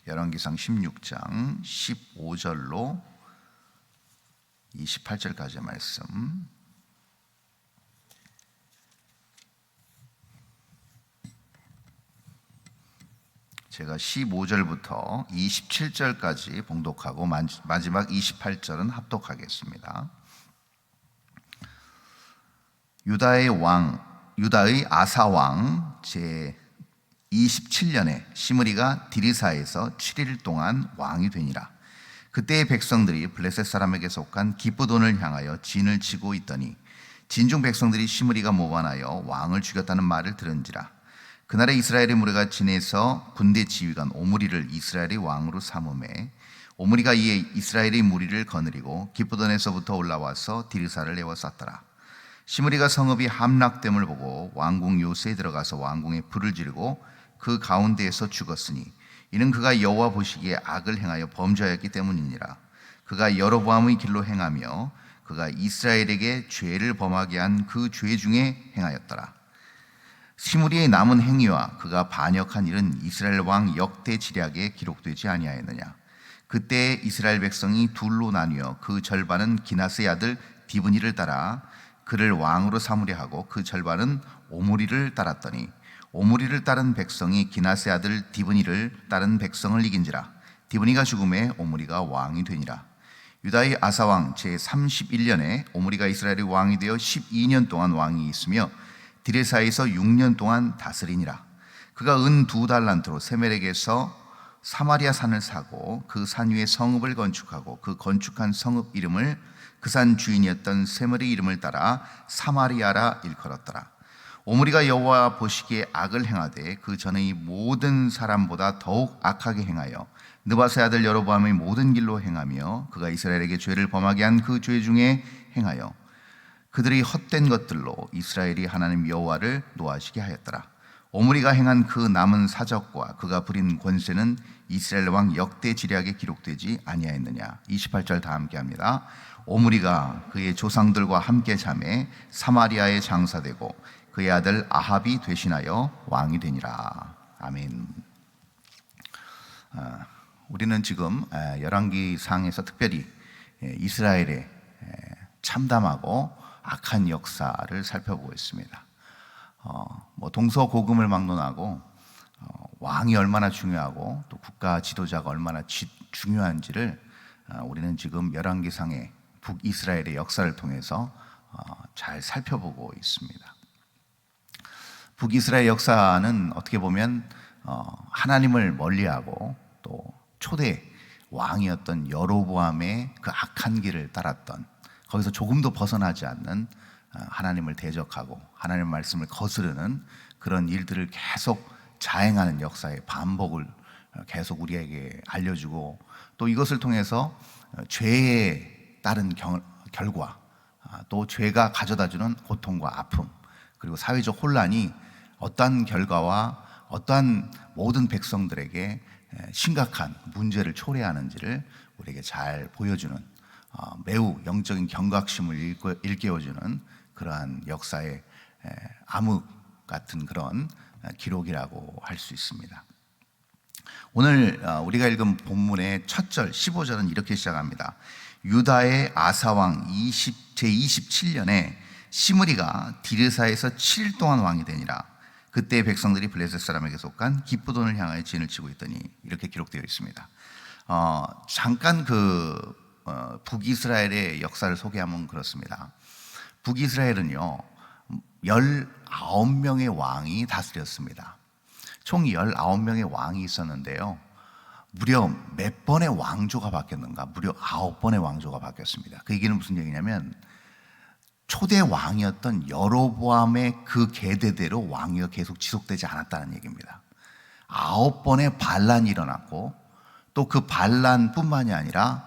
열왕기상 16장 15절로 28절까지의 말씀. 제가 15절부터 27절까지 봉독하고 마지막 28절은 합독하겠습니다. 유다의 아사 왕 제 27년에 시므리가 디르사에서 7일 동안 왕이 되니라. 그때의 백성들이 블레셋 사람에게 속한 기브돈을 향하여 진을 치고 있더니 진중 백성들이 시므리가 모반하여 왕을 죽였다는 말을 들은지라. 그날에 이스라엘의 무리가 진에서 군대 지휘관 오므리를 이스라엘의 왕으로 삼음에 오므리가 이에 이스라엘의 무리를 거느리고 기브돈에서부터 올라와서 디르사를 에워쌌더라. 시므리가 성읍이 함락됨을 보고 왕궁 요새에 들어가서 왕궁에 불을 지르고 그 가운데에서 죽었으니 이는 그가 여호와 보시기에 악을 행하여 범죄하였기 때문이니라. 그가 여로보암의 길로 행하며 그가 이스라엘에게 죄를 범하게 한 그 죄 중에 행하였더라. 시므리의 남은 행위와 그가 반역한 일은 이스라엘 왕 역대 지략에 기록되지 아니하였느냐. 그때 이스라엘 백성이 둘로 나뉘어 그 절반은 기나스의 아들 디브니를 따라 그를 왕으로 삼으려 하고 그 절반은 오므리를 따랐더니 오므리를 따른 백성이 기나스의 아들 디브니를 따른 백성을 이긴지라. 디브니가 죽음에 오므리가 왕이 되니라. 유다의 아사왕 제31년에 오므리가 이스라엘의 왕이 되어 12년 동안 왕이 있으며 디르사에서 6년 동안 다스리니라. 그가 은 2달란트로 세멜에게서 사마리아 산을 사고 그 산 위에 성읍을 건축하고 그 건축한 성읍 이름을 그 산 주인이었던 세멜의 이름을 따라 사마리아라 일컬었더라. 오므리가 여호와 보시기에 악을 행하되 그 전의 모든 사람보다 더욱 악하게 행하여 느바스의 아들 여로보암의 모든 길로 행하며 그가 이스라엘에게 죄를 범하게 한 그 죄 중에 행하여 그들이 헛된 것들로 이스라엘이 하나님 여호와를 노하시게 하였더라. 오므리가 행한 그 남은 사적과 그가 부린 권세는 이스라엘 왕 역대 지략에 기록되지 아니하였느냐. 28절 다 함께 합니다. 오므리가 그의 조상들과 함께 잠에 사마리아에 장사되고 그의 아들 아합이 대신하여 왕이 되니라. 아멘. 우리는 지금 열왕기상에서 특별히 이스라엘의 참담하고 악한 역사를 살펴보고 있습니다. 동서고금을 막론하고 왕이 얼마나 중요하고 또 국가 지도자가 얼마나 중요한지를 우리는 지금 열왕기상의 북이스라엘의 역사를 통해서 잘 살펴보고 있습니다. 북이스라엘 역사는 어떻게 보면 하나님을 멀리하고 또 초대 왕이었던 여로보암의 그 악한 길을 따랐던, 거기서 조금도 벗어나지 않는 하나님을 대적하고 하나님의 말씀을 거스르는 그런 일들을 계속 자행하는 역사의 반복을 계속 우리에게 알려주고, 또 이것을 통해서 죄에 따른 결과, 또 죄가 가져다주는 고통과 아픔, 그리고 사회적 혼란이 어떠한 결과와 어떠한 모든 백성들에게 심각한 문제를 초래하는지를 우리에게 잘 보여주는, 매우 영적인 경각심을 일깨워주는 그러한 역사의 암흑 같은 그런 기록이라고 할 수 있습니다. 오늘 우리가 읽은 본문의 첫 절 15절은 이렇게 시작합니다. 유다의 아사왕 제27년에 시므리가 디르사에서 7일 동안 왕이 되니라. 그때 백성들이 블레셋 사람에게 속한 기브돈을 향하여 진을 치고 있더니, 이렇게 기록되어 있습니다. 잠깐 북이스라엘의 역사를 소개하면 그렇습니다. 북이스라엘은요 19명의 왕이 다스렸습니다. 총 19명의 왕이 있었는데요, 무려 몇 번의 왕조가 바뀌었는가? 무려 9번의 왕조가 바뀌었습니다. 그 얘기는 무슨 얘기냐면, 초대 왕이었던 여로보암의 그 계대대로 왕위가 계속 지속되지 않았다는 얘기입니다. 9번의 반란이 일어났고, 또 그 반란뿐만이 아니라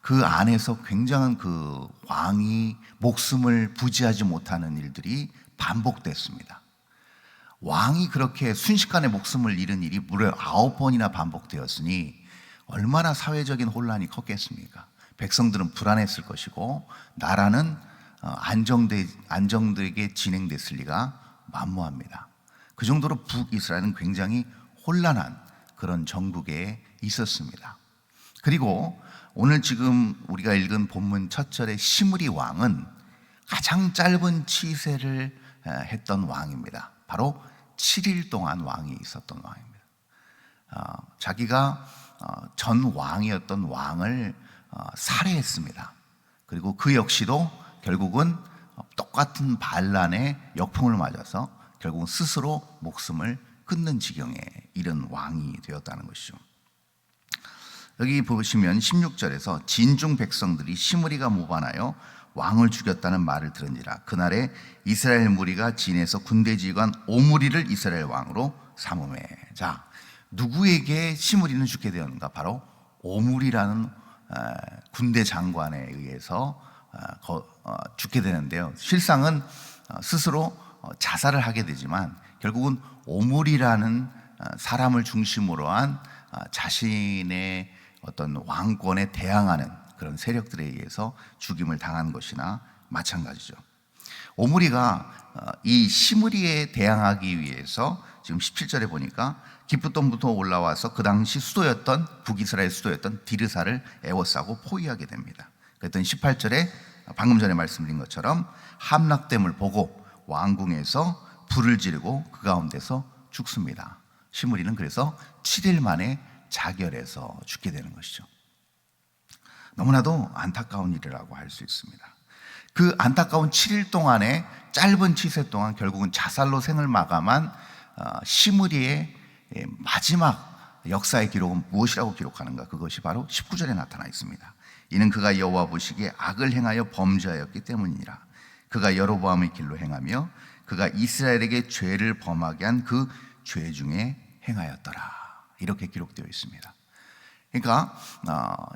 그 안에서 굉장한 그 왕이 목숨을 부지하지 못하는 일들이 반복됐습니다. 왕이 그렇게 순식간에 목숨을 잃은 일이 무려 9번이나 반복되었으니 얼마나 사회적인 혼란이 컸겠습니까? 백성들은 불안했을 것이고 나라는 안정되게 진행됐을 리가 만무합니다. 그 정도로 북이스라엘은 굉장히 혼란한 그런 정국에 있었습니다. 그리고 오늘 지금 우리가 읽은 본문 첫 절의 시므리 왕은 가장 짧은 치세를 했던 왕입니다. 바로 7일 동안 왕이 있었던 왕입니다. 자기가 전 왕이었던 왕을 살해했습니다. 그리고 그 역시도 결국은 똑같은 반란의 역풍을 맞아서 결국은 스스로 목숨을 끊는 지경에 이른 왕이 되었다는 것이죠. 여기 보시면 16절에서 진중 백성들이 시므리가 모반하여 왕을 죽였다는 말을 들은지라 그날에 이스라엘 무리가 진에서 군대 지휘관 오므리를 이스라엘 왕으로 삼음해. 자, 누구에게 시므리는 죽게 되었는가? 바로 오므리라는 군대 장관에 의해서 죽게 되는데요. 실상은 스스로 자살을 하게 되지만 결국은 오므리라는 사람을 중심으로 한 자신의 어떤 왕권에 대항하는 그런 세력들에 의해서 죽임을 당한 것이나 마찬가지죠. 오므리가 이 시므리에 대항하기 위해서 지금 17절에 보니까 기프돈부터 올라와서 그 당시 수도였던 북이스라엘 수도였던 디르사를 에워싸고 포위하게 됩니다. 그랬더니 18절에 방금 전에 말씀드린 것처럼 함락됨을 보고 왕궁에서 불을 지르고 그 가운데서 죽습니다. 시므리는 그래서 7일 만에 자결해서 죽게 되는 것이죠. 너무나도 안타까운 일이라고 할 수 있습니다. 그 안타까운 7일 동안의 짧은 치세 동안 결국은 자살로 생을 마감한 시므리의 마지막 역사의 기록은 무엇이라고 기록하는가? 그것이 바로 19절에 나타나 있습니다. 이는 그가 여호와 보시기에 악을 행하여 범죄하였기 때문이라. 그가 여로보암의 길로 행하며 그가 이스라엘에게 죄를 범하게 한 그 죄 중에 행하였더라. 이렇게 기록되어 있습니다. 그러니까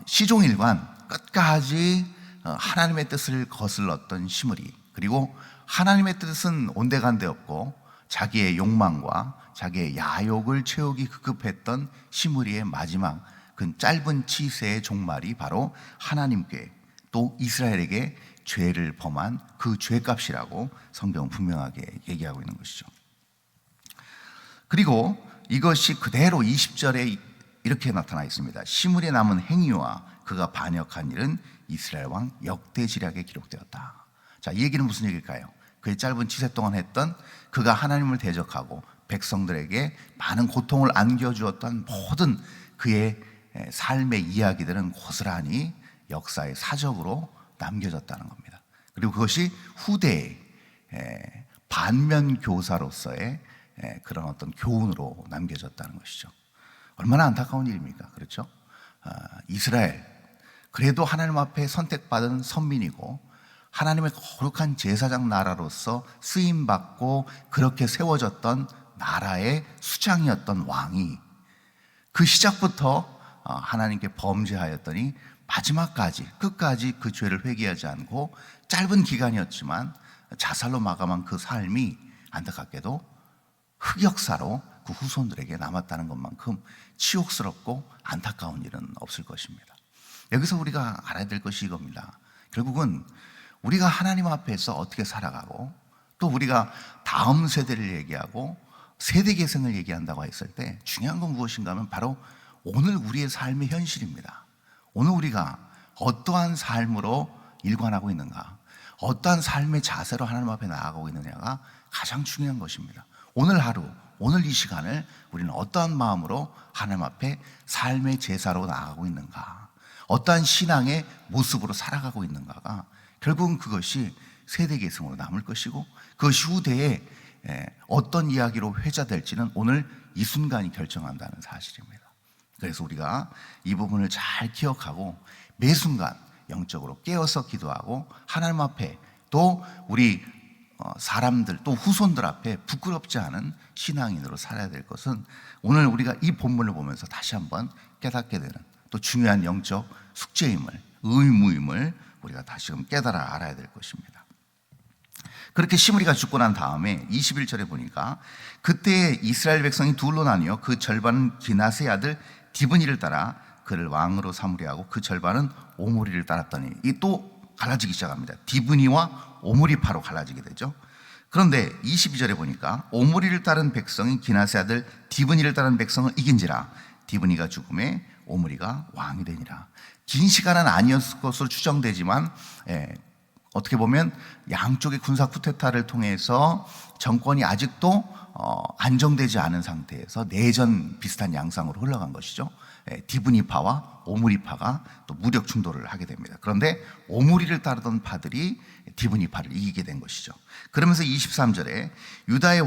시종일관 끝까지 하나님의 뜻을 거슬렀던 시므리, 그리고 하나님의 뜻은 온데간데 없고 자기의 욕망과 자기의 야욕을 채우기 급급했던 시므리의 마지막 그 짧은 치세의 종말이 바로 하나님께 또 이스라엘에게 죄를 범한 그 죄값이라고 성경은 분명하게 얘기하고 있는 것이죠. 그리고 이것이 그대로 20절에 이렇게 나타나 있습니다. 시므리에 남은 행위와 그가 반역한 일은 이스라엘 왕 역대지략에 기록되었다. 자, 이 얘기는 무슨 얘기일까요? 그의 짧은 치세 동안 했던 그가 하나님을 대적하고 백성들에게 많은 고통을 안겨주었던 모든 그의 삶의 이야기들은 고스란히 역사의 사적으로 남겨졌다는 겁니다. 그리고 그것이 후대의 반면교사로서의 그런 어떤 교훈으로 남겨졌다는 것이죠. 얼마나 안타까운 일입니까? 그렇죠? 이스라엘, 그래도 하나님 앞에 선택받은 선민이고 하나님의 거룩한 제사장 나라로서 쓰임받고 그렇게 세워졌던 나라의 수장이었던 왕이 그 시작부터 하나님께 범죄하였더니 마지막까지 끝까지 그 죄를 회개하지 않고 짧은 기간이었지만 자살로 마감한 그 삶이 안타깝게도 흑역사로 그 후손들에게 남았다는 것만큼 치욕스럽고 안타까운 일은 없을 것입니다. 여기서 우리가 알아야 될 것이 이겁니다. 결국은 우리가 하나님 앞에서 어떻게 살아가고 또 우리가 다음 세대를 얘기하고 세대 계승을 얘기한다고 했을 때 중요한 건 무엇인가 하면 바로 오늘 우리의 삶의 현실입니다. 오늘 우리가 어떠한 삶으로 일관하고 있는가, 어떠한 삶의 자세로 하나님 앞에 나아가고 있느냐가 가장 중요한 것입니다. 오늘 하루, 오늘 이 시간을 우리는 어떠한 마음으로 하나님 앞에 삶의 제사로 나아가고 있는가, 어떠한 신앙의 모습으로 살아가고 있는가가 결국은 그것이 세대 계승으로 남을 것이고 그것이 후대에 어떤 이야기로 회자될지는 오늘 이 순간이 결정한다는 사실입니다. 그래서 우리가 이 부분을 잘 기억하고 매 순간 영적으로 깨어서 기도하고 하나님 앞에 또 우리 사람들 또 후손들 앞에 부끄럽지 않은 신앙인으로 살아야 될 것은 오늘 우리가 이 본문을 보면서 다시 한번 깨닫게 되는 또 중요한 영적 숙제임을, 의무임을 우리가 다시금 깨달아 알아야 될 것입니다. 그렇게 시므리가 죽고 난 다음에 21절에 보니까 그때 이스라엘 백성이 둘로 나뉘어 그 절반은 기낫의 아들 디브니를 따라 그를 왕으로 삼으려 하고 그 절반은 오므리를 따랐더니 이 또 갈라지기 시작합니다. 디브니와 오므리파로 갈라지게 되죠. 그런데 22절에 보니까 오므리를 따른 백성이 기낫의 아들 디브니를 따른 백성을 이긴지라 디브니가 죽음에 오므리가 왕이 되니라. 긴 시간은 아니었을 것으로 추정되지만 어떻게 보면 양쪽의 군사 쿠데타를 통해서 정권이 아직도 안정되지 않은 상태에서 내전 비슷한 양상으로 흘러간 것이죠. 디브니파와 오므리파가 또 무력 충돌을 하게 됩니다. 그런데 오므리를 따르던 파들이 디브니파를 이기게 된 것이죠. 그러면서 23절에 유다의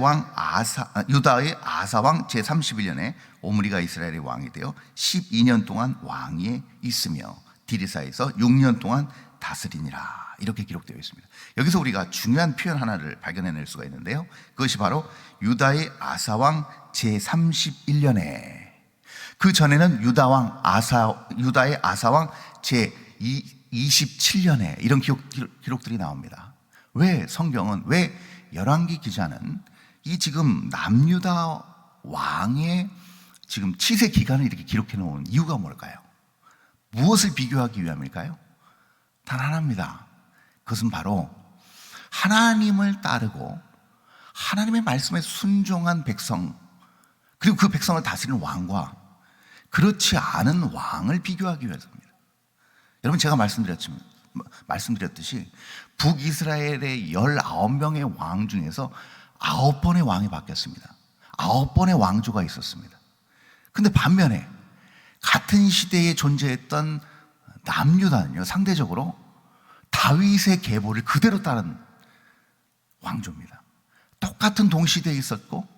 아사 왕 제31년에 오므리가 이스라엘의 왕이 되어 12년 동안 왕위에 있으며 디리사에서 6년 동안 다스리니라. 이렇게 기록되어 있습니다. 여기서 우리가 중요한 표현 하나를 발견해낼 수가 있는데요. 그것이 바로 유다의 아사왕 제31년에, 그 전에는 유다의 아사왕 제27년에 이런 기록들이 나옵니다. 왜 성경은, 왜 열왕기 기자는 이 지금 남유다 왕의 지금 치세 기간을 이렇게 기록해 놓은 이유가 뭘까요? 무엇을 비교하기 위함일까요? 단 하나입니다. 그것은 바로 하나님을 따르고 하나님의 말씀에 순종한 백성, 그리고 그 백성을 다스리는 왕과 그렇지 않은 왕을 비교하기 위해서입니다. 여러분, 제가 말씀드렸듯이 북이스라엘의 19명의 왕 중에서 9번의 왕이 바뀌었습니다. 9번의 왕조가 있었습니다. 근데 반면에 같은 시대에 존재했던 남유다는요, 상대적으로 다윗의 계보를 그대로 따른 왕조입니다. 똑같은 동시대에 있었고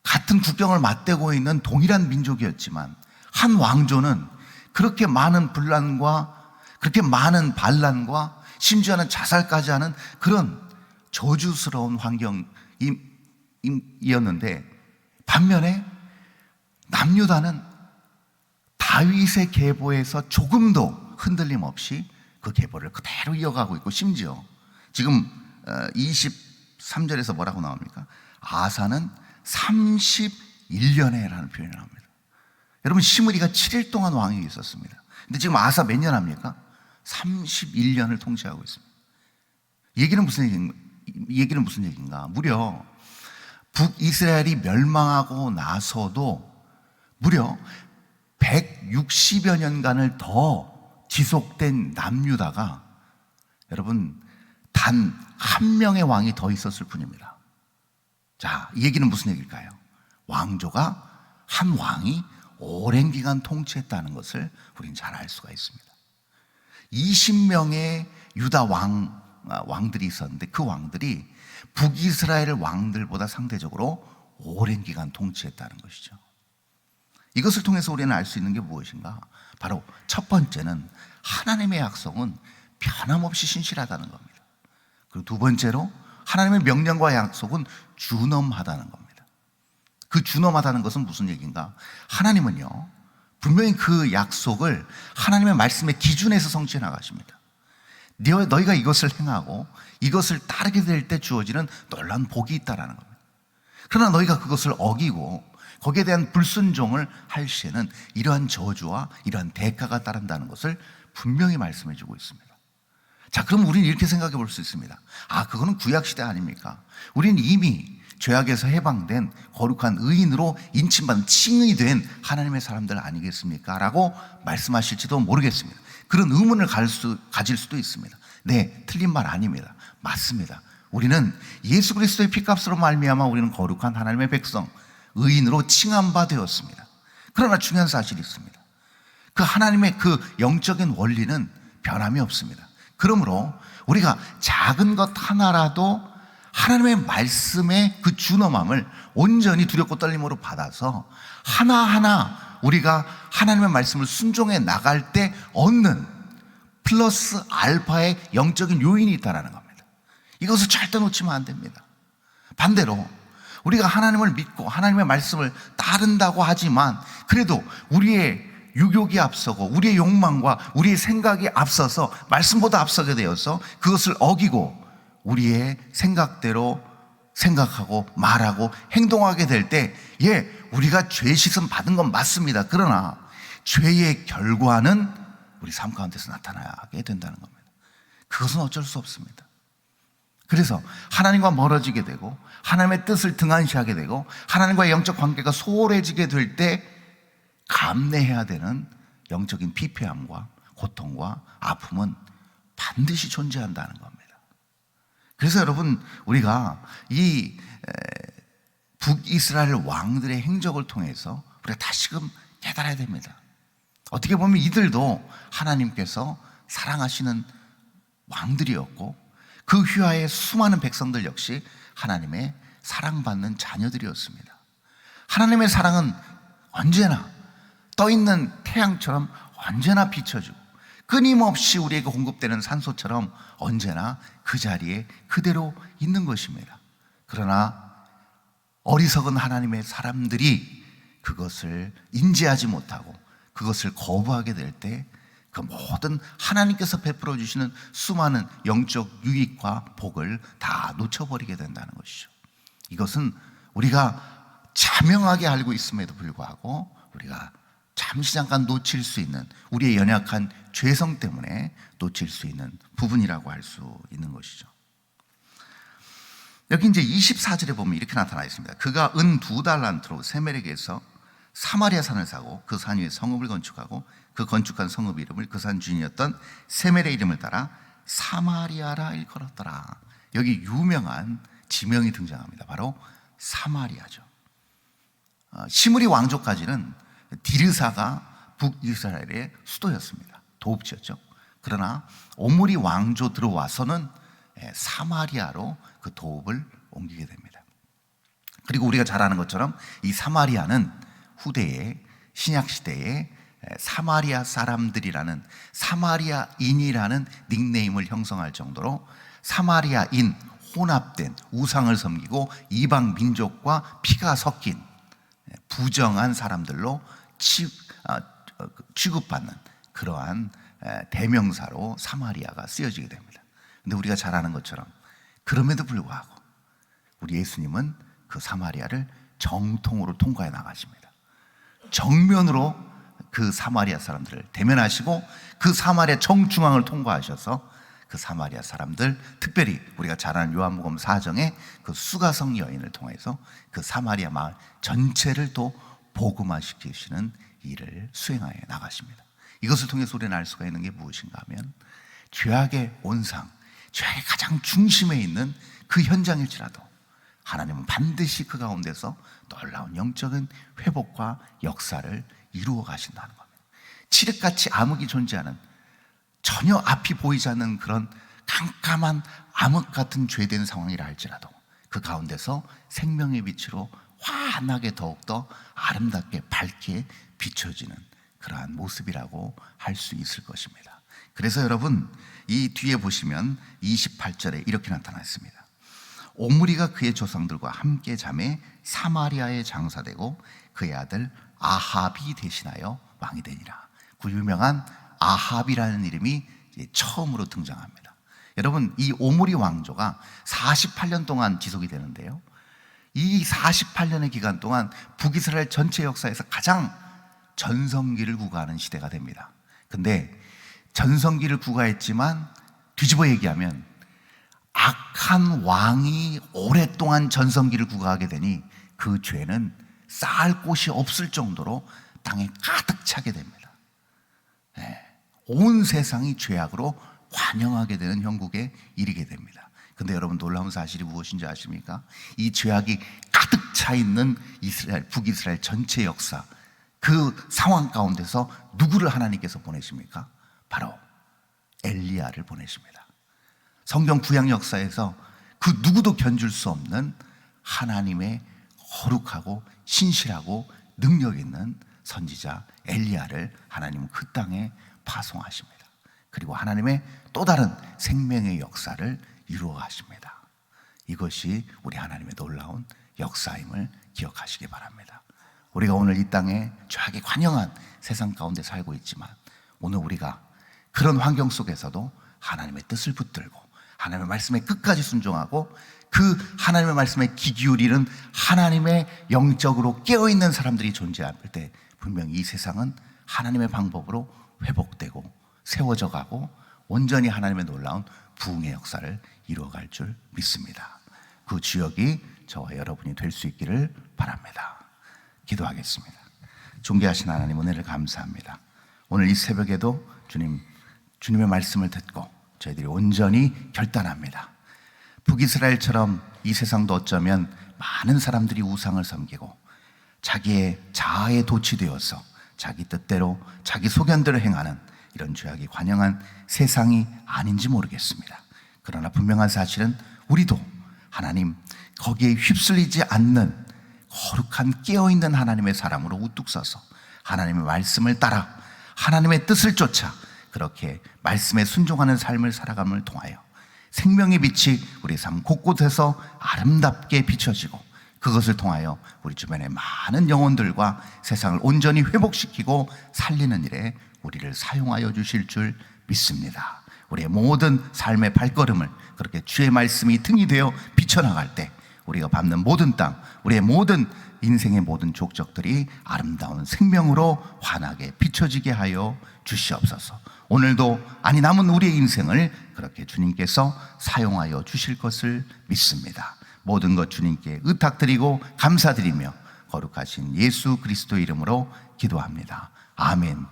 같은 국경을 맞대고 있는 동일한 민족이었지만 한 왕조는 그렇게 많은 분란과 그렇게 많은 반란과 심지어는 자살까지 하는 그런 저주스러운 환경이었는데, 반면에 남유다는 다윗의 계보에서 조금도 흔들림 없이 그 계보를 그대로 이어가고 있고, 심지어 지금 23절에서 뭐라고 나옵니까? 아사는 31년에라는 표현이 나옵니다. 여러분, 시므리가 7일 동안 왕이 있었습니다. 근데 지금 아사 몇 년 합니까? 31년을 통치하고 있습니다. 얘기는 무슨 얘기인가? 무려 북이스라엘이 멸망하고 나서도 무려 160여 년간을 더 지속된 남유다가, 여러분, 단 한 명의 왕이 더 있었을 뿐입니다. 자, 이 얘기는 무슨 얘기일까요? 왕조가, 한 왕이 오랜 기간 통치했다는 것을 우리는 잘 알 수가 있습니다. 20명의 유다 왕들이 있었는데 그 왕들이 북이스라엘 왕들보다 상대적으로 오랜 기간 통치했다는 것이죠. 이것을 통해서 우리는 알 수 있는 게 무엇인가? 바로 첫 번째는 하나님의 약속은 변함없이 신실하다는 겁니다. 그리고 두 번째로 하나님의 명령과 약속은 준엄하다는 겁니다. 그 준엄하다는 것은 무슨 얘기인가? 하나님은요, 분명히 그 약속을 하나님의 말씀의 기준에서 성취해 나가십니다. 너희가 이것을 행하고 이것을 따르게 될 때 주어지는 놀라운 복이 있다라는 겁니다. 그러나 너희가 그것을 어기고 거기에 대한 불순종을 할 시에는 이러한 저주와 이러한 대가가 따른다는 것을 분명히 말씀해 주고 있습니다. 자, 그럼 우리는 이렇게 생각해 볼 수 있습니다. 아, 그거는 구약시대 아닙니까? 우리는 이미 죄악에서 해방된 거룩한 의인으로 인침받은 칭의된 하나님의 사람들 아니겠습니까? 라고 말씀하실지도 모르겠습니다. 그런 의문을 가질 수도 있습니다. 네, 틀린 말 아닙니다. 맞습니다. 우리는 예수 그리스도의 피값으로 말미암아 우리는 거룩한 하나님의 백성, 의인으로 칭한 바 되었습니다. 그러나 중요한 사실이 있습니다. 그 하나님의 그 영적인 원리는 변함이 없습니다. 그러므로 우리가 작은 것 하나라도 하나님의 말씀의 그 준엄함을 온전히 두렵고 떨림으로 받아서 하나하나 우리가 하나님의 말씀을 순종해 나갈 때 얻는 플러스 알파의 영적인 요인이 있다는 겁니다. 이것을 절대 놓치면 안 됩니다. 반대로 우리가 하나님을 믿고 하나님의 말씀을 따른다고 하지만 그래도 우리의 유욕이 앞서고 우리의 욕망과 우리의 생각이 앞서서 말씀보다 앞서게 되어서 그것을 어기고 우리의 생각대로 생각하고 말하고 행동하게 될 때, 우리가 죄 씻음 받은 건 맞습니다. 그러나 죄의 결과는 우리 삶 가운데서 나타나게 된다는 겁니다. 그것은 어쩔 수 없습니다. 그래서 하나님과 멀어지게 되고 하나님의 뜻을 등한시하게 되고 하나님과의 영적 관계가 소홀해지게 될 때 감내해야 되는 영적인 피폐함과 고통과 아픔은 반드시 존재한다는 겁니다. 그래서 여러분, 우리가 이 북이스라엘 왕들의 행적을 통해서 우리가 다시금 깨달아야 됩니다. 어떻게 보면 이들도 하나님께서 사랑하시는 왕들이었고, 그 휘하의 수많은 백성들 역시 하나님의 사랑받는 자녀들이었습니다. 하나님의 사랑은 언제나 떠있는 태양처럼 언제나 비춰주고, 끊임없이 우리에게 공급되는 산소처럼 언제나 그 자리에 그대로 있는 것입니다. 그러나 어리석은 하나님의 사람들이 그것을 인지하지 못하고 그것을 거부하게 될 때 그 모든 하나님께서 베풀어 주시는 수많은 영적 유익과 복을 다 놓쳐버리게 된다는 것이죠. 이것은 우리가 자명하게 알고 있음에도 불구하고 우리가 잠시 잠깐 놓칠 수 있는, 우리의 연약한 죄성 때문에 놓칠 수 있는 부분이라고 할 수 있는 것이죠. 여기 이제 24절에 보면 이렇게 나타나 있습니다. 그가 은 2달란트로 세멜에게서 사마리아 산을 사고 그 산 위에 성읍을 건축하고 그 건축한 성읍 이름을 그 산 주인이었던 세멜의 이름을 따라 사마리아라 일컬었더라. 여기 유명한 지명이 등장합니다. 바로 사마리아죠. 시므리 왕조까지는 디르사가 북이스라엘의 수도였습니다. 도읍지였죠. 그러나 오므리 왕조 들어와서는 사마리아로 그 도읍을 옮기게 됩니다. 그리고 우리가 잘 아는 것처럼 이 사마리아는 후대의 신약시대에 사마리아 사람들이라는, 사마리아인이라는 닉네임을 형성할 정도로 사마리아인, 혼합된, 우상을 섬기고 이방 민족과 피가 섞인 부정한 사람들로 취급받는 그러한 대명사로 사마리아가 쓰여지게 됩니다. 근데 우리가 잘 아는 것처럼 그럼에도 불구하고 우리 예수님은 그 사마리아를 정통으로 통과해 나가십니다. 정면으로 그 사마리아 사람들을 대면하시고 그 사마리아 정중앙을 통과하셔서 그 사마리아 사람들, 특별히 우리가 잘 아는 요한복음 4장의 그 수가성 여인을 통해서 그 사마리아 마을 전체를 또 복음화시키시는 일을 수행하여 나가십니다. 이것을 통해서 우리는 알 수가 있는 게 무엇인가 하면, 죄악의 온상, 죄악의 가장 중심에 있는 그 현장일지라도 하나님은 반드시 그 가운데서 놀라운 영적인 회복과 역사를 이루어 가신다는 겁니다. 칠흑같이 암흑이 존재하는, 전혀 앞이 보이지 않는 그런 깜깜한 암흑 같은 죄된 상황이라 할지라도 그 가운데서 생명의 빛으로 환하게 더욱더 아름답게 밝게 비춰지는 그러한 모습이라고 할 수 있을 것입니다. 그래서 여러분, 이 뒤에 보시면 28절에 이렇게 나타나 있습니다. 오므리가 그의 조상들과 함께 잠에 사마리아에 장사되고 그의 아들 아합이 대신하여 왕이 되니라. 그 유명한 아합이라는 이름이 처음으로 등장합니다. 여러분, 이 오므리 왕조가 48년 동안 지속이 되는데요, 이 48년의 기간 동안 북이스라엘 전체 역사에서 가장 전성기를 구가하는 시대가 됩니다. 근데 전성기를 구가했지만 뒤집어 얘기하면 악한 왕이 오랫동안 전성기를 구가하게 되니 그 죄는 쌓을 곳이 없을 정도로 땅에 가득 차게 됩니다. 온 세상이 죄악으로 환영하게 되는 형국에 이르게 됩니다. 근데 여러분, 놀라운 사실이 무엇인지 아십니까? 이 죄악이 가득 차 있는 이스라엘, 북이스라엘 전체 역사, 그 상황 가운데서 누구를 하나님께서 보내십니까? 바로 엘리야를 보내십니다. 성경 구약 역사에서 그 누구도 견줄 수 없는 하나님의 거룩하고 신실하고 능력 있는 선지자 엘리야를 하나님은 그 땅에 파송하십니다. 그리고 하나님의 또 다른 생명의 역사를 이루어 가십니다. 이것이 우리 하나님의 놀라운 역사임을 기억하시기 바랍니다. 우리가 오늘 이 땅에 죄악에 관영한 세상 가운데 살고 있지만, 오늘 우리가 그런 환경 속에서도 하나님의 뜻을 붙들고 하나님의 말씀에 끝까지 순종하고 그 하나님의 말씀에 귀 기울이는 하나님의 영적으로 깨어있는 사람들이 존재할 때 분명히 이 세상은 하나님의 방법으로 회복되고 세워져 가고 온전히 하나님의 놀라운 부흥의 역사를 이루어갈 줄 믿습니다. 그 주역이 저와 여러분이 될 수 있기를 바랍니다. 기도하겠습니다. 존귀하신 하나님, 은혜를 감사합니다. 오늘 이 새벽에도 주님의 말씀을 듣고 저희들이 온전히 결단합니다. 북이스라엘처럼 이 세상도 어쩌면 많은 사람들이 우상을 섬기고 자기의 자아에 도취되어서 자기 뜻대로 자기 소견대로 행하는 이런 죄악이 관영한 세상이 아닌지 모르겠습니다. 그러나 분명한 사실은 우리도 하나님 거기에 휩쓸리지 않는 거룩한 깨어있는 하나님의 사람으로 우뚝 서서 하나님의 말씀을 따라 하나님의 뜻을 쫓아 그렇게 말씀에 순종하는 삶을 살아감을 통하여 생명의 빛이 우리 삶 곳곳에서 아름답게 비춰지고 그것을 통하여 우리 주변의 많은 영혼들과 세상을 온전히 회복시키고 살리는 일에 우리를 사용하여 주실 줄 믿습니다. 우리의 모든 삶의 발걸음을 그렇게 주의 말씀이 등이 되어 비춰나갈 때 우리가 밟는 모든 땅, 우리의 모든 인생의 모든 족적들이 아름다운 생명으로 환하게 비춰지게 하여 주시옵소서. 오늘도 남은 우리의 인생을 그렇게 주님께서 사용하여 주실 것을 믿습니다. 모든 것 주님께 의탁드리고 감사드리며 거룩하신 예수 그리스도 이름으로 기도합니다. 아멘.